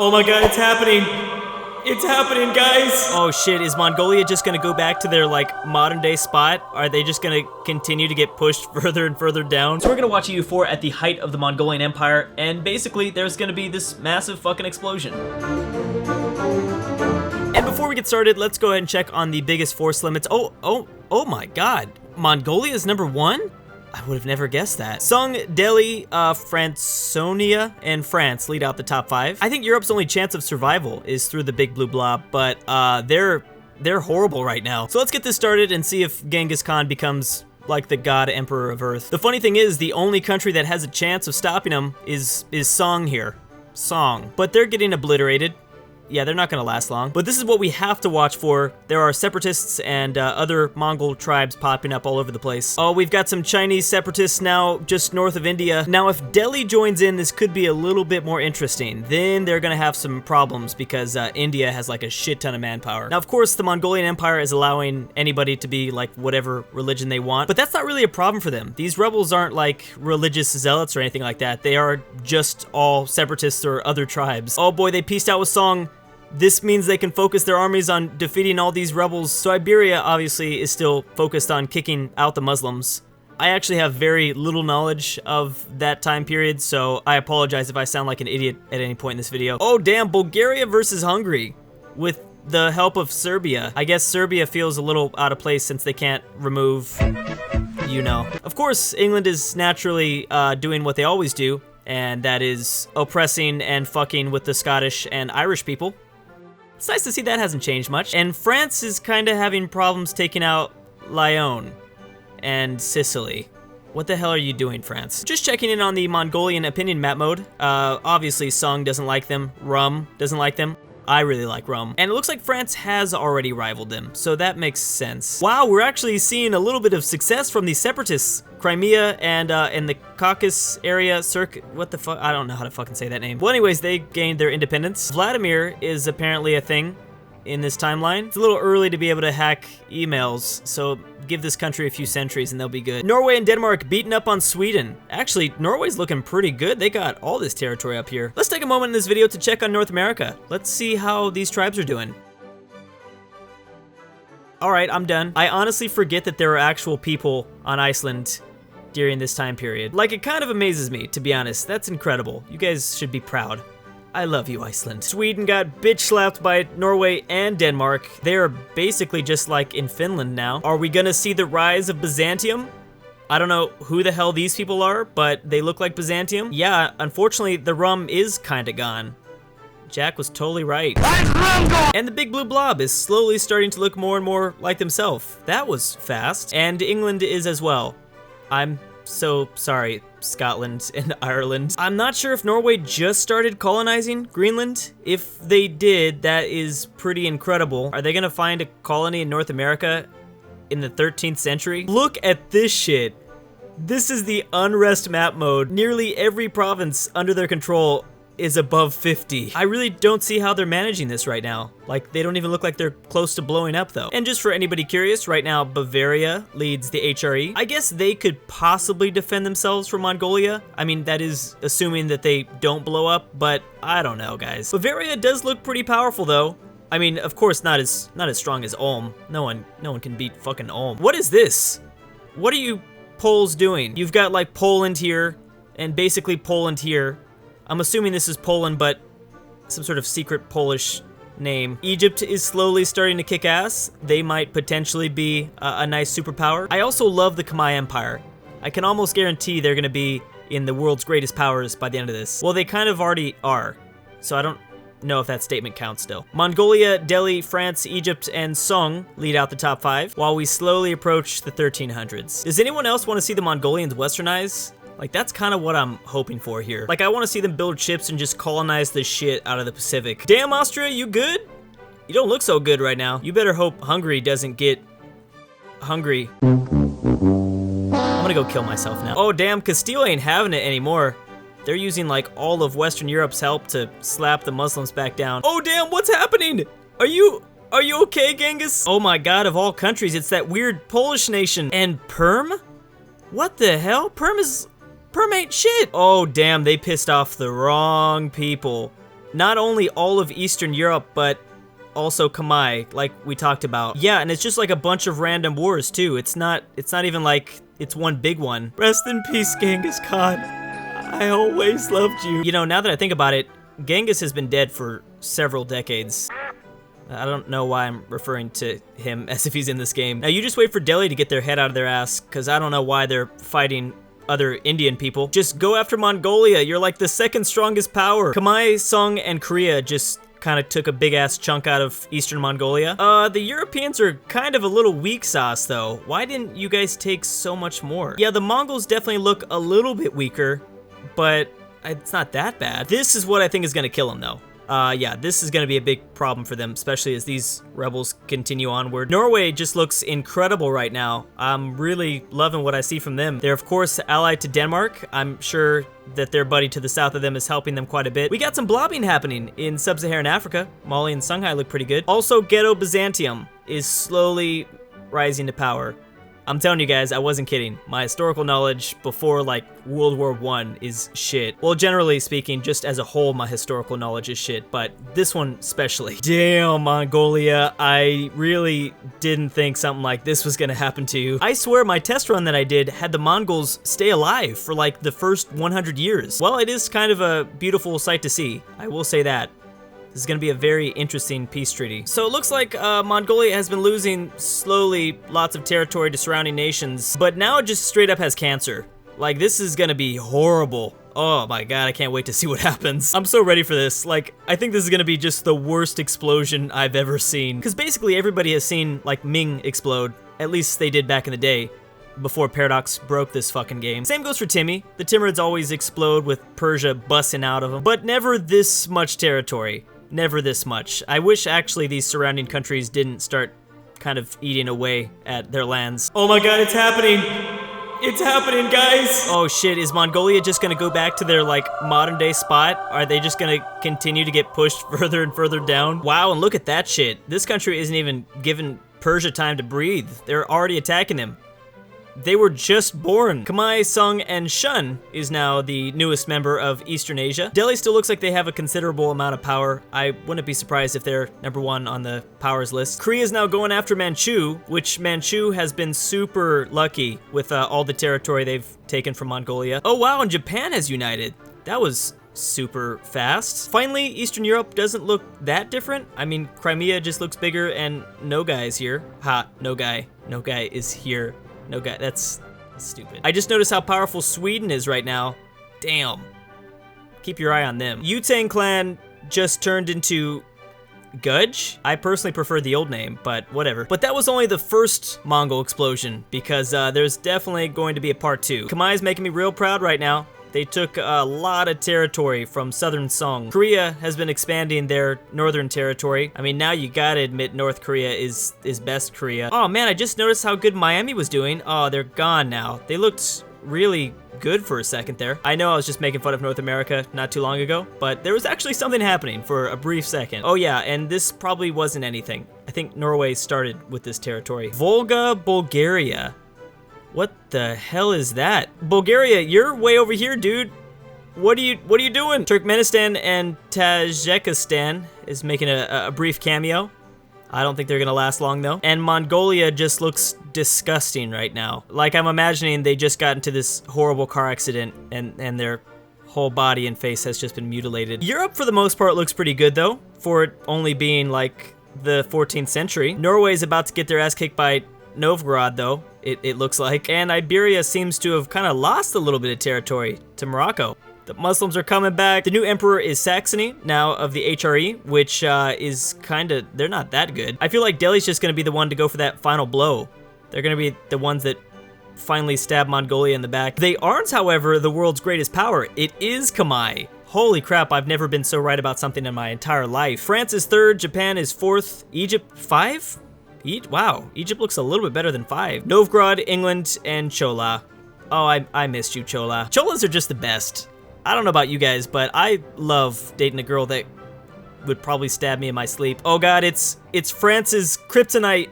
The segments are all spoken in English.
Oh my god, it's happening! It's happening, guys! Oh shit, is Mongolia just gonna go back to their, like, modern-day spot? Are they just gonna continue to get pushed further and further down? So we're gonna watch EU4 at the height of the Mongolian Empire, and basically, there's gonna be this massive fucking explosion. And before we get started, let's go ahead and check on the biggest force limits. Oh my god. Mongolia is number 1? I would have never guessed that. Sung, Delhi, Franconia, and France lead out the top 5. I think Europe's only chance of survival is through the big blue blob, but they're horrible right now. So let's get this started and see if Genghis Khan becomes like the god emperor of Earth. The funny thing is, the only country that has a chance of stopping him is Song here. Song. But they're getting obliterated. Yeah, they're not gonna last long. But this is what we have to watch for. There are separatists and other Mongol tribes popping up all over the place. Oh, we've got some Chinese separatists now just north of India. Now, if Delhi joins in, this could be a little bit more interesting. Then they're gonna have some problems because India has like a shit ton of manpower. Now, of course, the Mongolian Empire is allowing anybody to be like whatever religion they want, but that's not really a problem for them. These rebels aren't like religious zealots or anything like that. They are just all separatists or other tribes. Oh boy, they pieced out with Song. This means they can focus their armies on defeating all these rebels. So Iberia obviously is still focused on kicking out the Muslims. I actually have very little knowledge of that time period, so I apologize if I sound like an idiot at any point in this video. Oh damn, Bulgaria versus Hungary with the help of Serbia. I guess Serbia feels a little out of place since they can't remove, you know. Of course, England is naturally doing what they always do, and that is oppressing and fucking with the Scottish and Irish people. It's nice to see that hasn't changed much. And France is kind of having problems taking out Lyon and Sicily. What the hell are you doing, France? Just checking in on the Mongolian opinion map mode. Obviously, Song doesn't like them. Rum doesn't like them. I really like rum. And it looks like France has already rivaled them, so that makes sense. Wow, we're actually seeing a little bit of success from the separatists. Crimea and in the Caucasus area, what the fuck? I don't know how to fucking say that name. Well, anyways, they gained their independence. Vladimir is apparently a thing in this timeline. It's a little early to be able to hack emails, so give this country a few centuries and they'll be good. Norway and Denmark beating up on Sweden. Actually, Norway's looking pretty good. They got all this territory up here. Let's take a moment in this video to check on North America. Let's see how these tribes are doing. All right, I'm done. I honestly forget that there are actual people on Iceland during this time period. Like, it kind of amazes me, to be honest. That's incredible. You guys should be proud. I love you, Iceland. Sweden got bitch slapped by Norway and Denmark. They are basically just like in Finland now. Are we gonna see the rise of Byzantium? I don't know who the hell these people are, but they look like Byzantium. Yeah, unfortunately, the rum is kinda gone. Jack was totally right. And the big blue blob is slowly starting to look more and more like themselves. That was fast. And England is as well. I'm so sorry, Scotland and Ireland. I'm not sure if Norway just started colonizing Greenland. If they did, that is pretty incredible. Are they gonna find a colony in North America in the 13th century? Look at this shit. This is the unrest map mode. Nearly every province under their control is above 50. I really don't see how they're managing this right now. Like, they don't even look like they're close to blowing up though. And just for anybody curious, right now Bavaria leads the HRE. I guess they could possibly defend themselves from Mongolia. I mean, that is assuming that they don't blow up, but I don't know, guys. Bavaria does look pretty powerful though. I mean, of course, not as strong as Ulm. No one can beat fucking Ulm. What is this? What are you Poles doing? You've got like Poland here and basically Poland here. I'm assuming this is Poland, but some sort of secret Polish name. Egypt is slowly starting to kick ass. They might potentially be a nice superpower. I also love the Khmer Empire. I can almost guarantee they're gonna be in the world's greatest powers by the end of this. Well, they kind of already are, so I don't know if that statement counts still. Mongolia, Delhi, France, Egypt, and Song lead out the top 5, while we slowly approach the 1300s. Does anyone else want to see the Mongolians westernize? Like, that's kind of what I'm hoping for here. Like, I want to see them build ships and just colonize the shit out of the Pacific. Damn, Austria, you good? You don't look so good right now. You better hope Hungary doesn't get hungry. I'm gonna go kill myself now. Oh, damn, Castile ain't having it anymore. They're using, like, all of Western Europe's help to slap the Muslims back down. Oh, damn, what's happening? Are you okay, Genghis? Oh my god, of all countries, it's that weird Polish nation. And Perm? What the hell? Perm ain't shit. Oh, damn, they pissed off the wrong people. not only all of Eastern Europe, but also Khmer, like we talked about. Yeah, and it's just like a bunch of random wars too. It's not even like it's one big one. Rest in peace, Genghis Khan. I always loved you. You know, now that I think about it, Genghis has been dead for several decades. I don't know why I'm referring to him as if he's in this game. Now you just wait for Delhi to get their head out of their ass, because I don't know why they're fighting other Indian people. Just go after Mongolia. You're like the second strongest power. Khmer, Song, and Korea just kind of took a big ass chunk out of Eastern Mongolia. The Europeans are kind of a little weak sauce though. Why didn't you guys take so much more? Yeah, the Mongols definitely look a little bit weaker, but it's not that bad. This is what I think is gonna kill them though. Yeah, this is gonna be a big problem for them, especially as these rebels continue onward. Norway just looks incredible right now. I'm really loving what I see from them. They're of course allied to Denmark. I'm sure that their buddy to the south of them is helping them quite a bit. We got some blobbing happening in sub-Saharan Africa. Mali and Songhai look pretty good. Also, Ghetto Byzantium is slowly rising to power. I'm telling you guys, I wasn't kidding. My historical knowledge before like World War I is shit. Well, generally speaking, just as a whole, my historical knowledge is shit, but this one especially. Damn, Mongolia, I really didn't think something like this was gonna happen to you. I swear my test run that I did had the Mongols stay alive for like the first 100 years. Well, it is kind of a beautiful sight to see. I will say that. This is going to be a very interesting peace treaty. So it looks like Mongolia has been losing slowly lots of territory to surrounding nations, but now it just straight up has cancer. Like, this is going to be horrible. Oh my god, I can't wait to see what happens. I'm so ready for this. Like, I think this is going to be just the worst explosion I've ever seen. Because basically everybody has seen, like, Ming explode. At least they did back in the day, before Paradox broke this fucking game. Same goes for Timmy. The Timurids always explode with Persia busting out of them, but never this much territory. Never this much. I wish actually these surrounding countries didn't start kind of eating away at their lands. Oh my god, it's happening! It's happening, guys! Oh shit, is Mongolia just gonna go back to their like modern day spot? Are they just gonna continue to get pushed further and further down? Wow, and look at that shit. This country isn't even giving Persia time to breathe. They're already attacking him. They were just born. Khmer, Song, and Shun is now the newest member of Eastern Asia. Delhi still looks like they have a considerable amount of power. I wouldn't be surprised if they're #1 on the powers list. Korea is now going after Manchu, which Manchu has been super lucky with all the territory they've taken from Mongolia. Oh wow, and Japan has united. That was super fast. Finally, Eastern Europe doesn't look that different. I mean, Crimea just looks bigger and Nogai is here. Ha, Nogai. Nogai is here. No guy, that's stupid. I just noticed how powerful Sweden is right now. Damn. Keep your eye on them. Yutang clan just turned into Gudge? I personally prefer the old name, but whatever. But that was only the first Mongol explosion, because there's definitely going to be a part 2. Khmer is making me real proud right now. They took a lot of territory from southern Song. Korea has been expanding their northern territory. I mean, now you gotta admit North Korea is best Korea. Oh man, I just noticed how good Miami was doing. Oh, they're gone now. They looked really good for a second there. I know I was just making fun of North America not too long ago, but there was actually something happening for a brief second. Oh yeah, and this probably wasn't anything. I think Norway started with this territory. Volga, Bulgaria. What the hell is that? Bulgaria, you're way over here, dude. What are you doing? Turkmenistan and Tajikistan is making a brief cameo. I don't think they're gonna last long though. And Mongolia just looks disgusting right now. Like, I'm imagining they just got into this horrible car accident and their whole body and face has just been mutilated. Europe for the most part looks pretty good though, for it only being like the 14th century. Norway's about to get their ass kicked by Novgorod though, it looks like. And Iberia seems to have kind of lost a little bit of territory to Morocco. The Muslims are coming back. The new emperor is Saxony, now of the HRE, which is kind of, they're not that good. I feel like Delhi's just going to be the one to go for that final blow. They're going to be the ones that finally stab Mongolia in the back. They aren't, however, the world's greatest power. It is Khmer. Holy crap, I've never been so right about something in my entire life. France is 3rd, Japan is 4th, Egypt 5? Wow, Egypt looks a little bit better than 5. Novgorod, England, and Chola. Oh, I missed you, Chola. Cholas are just the best. I don't know about you guys, but I love dating a girl that would probably stab me in my sleep. Oh god, it's France's kryptonite.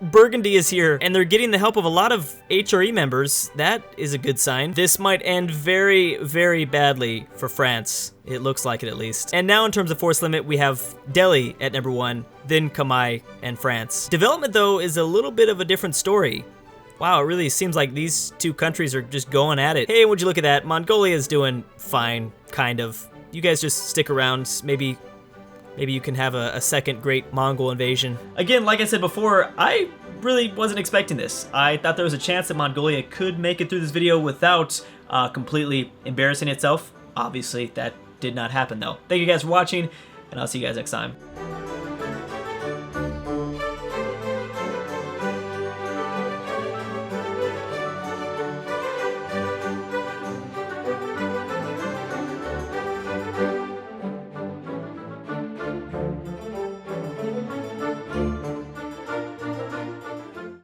Burgundy is here, and they're getting the help of a lot of HRE members. That is a good sign. This might end very, very badly for France. It looks like it, at least. And now in terms of force limit, we have Delhi at number 1, then Kamai and France. Development, though, is a little bit of a different story. Wow, it really seems like these two countries are just going at it. Hey, would you look at that? Mongolia is doing fine, kind of. You guys just stick around. Maybe you can have a second great Mongol invasion. Again, like I said before, I really wasn't expecting this. I thought there was a chance that Mongolia could make it through this video without completely embarrassing itself. Obviously, that did not happen though. Thank you guys for watching, and I'll see you guys next time.